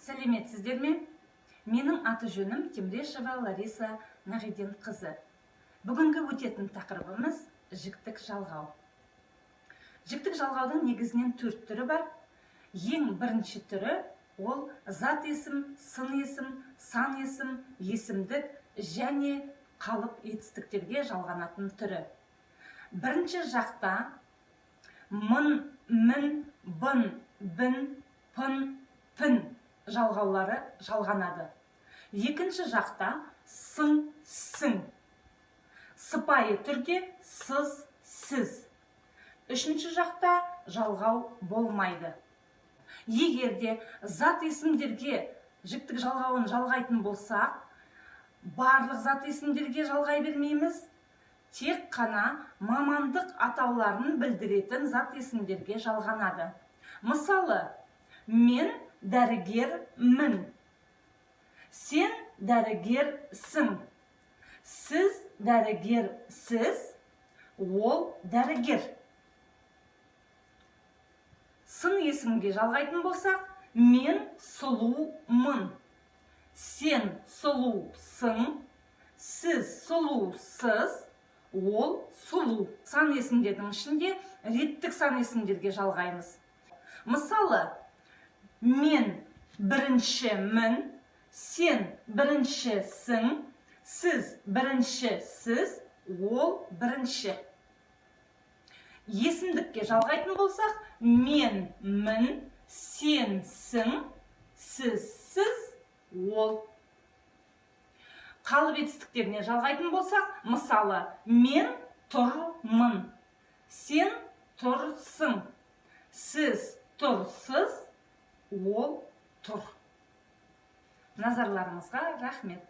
Сәлеметсіздер ме? Менің аты жөнім Темрешева Лариса Нағиден қызы. Бүгінгі өтетін тақырыбымыз жіктік жалғау. Жіктік жалғаудың негізінен 4 түрі бар. Ең бірінші түрі ол зат есім, сын есім, сан есім, есімдік және қалып етістіктерге жалғанатын түрі. Бірінші жақта мын, мін, бын, бін, пын, пін жалғаулары жалғанады. Екінші жақта сын, сің. Сыпайы түрде сыз, сіз. Үшінші жақта жалғау болмайды. Егерде зат есімдерге жіктік жалғауын жалғайтын болсақ, барлық зат есімдерге жалғай бермейміз. Тек қана мамандық атауларын білдіретін зат есімдерге жалғанады. Мысалы, мен дәрігермін. Сен дәрігерсің. Сіз дәрігерсіз. Ол дәрігер. Сын есімге жалғайтын болсақ, мен сұлумын. Сен сұлусың. Сіз сұлусыз. Ол сұлу. Сан есімдердің ішінде реттік сан есімдерге жалғаймыз. Мысалы, мен біріншімін, сен біріншісің, сіз біріншісіз, ол бірінші. Есімдікке жалғайтын болсақ, мен мін, сенсің, сізсіз, ол. Қалып етістіктеріне жалғайтын болсақ, мысалы, мен тұрмын, сен тұрсың, сіз тұрсыз, ол тұр. Назарларыңызға рахмет.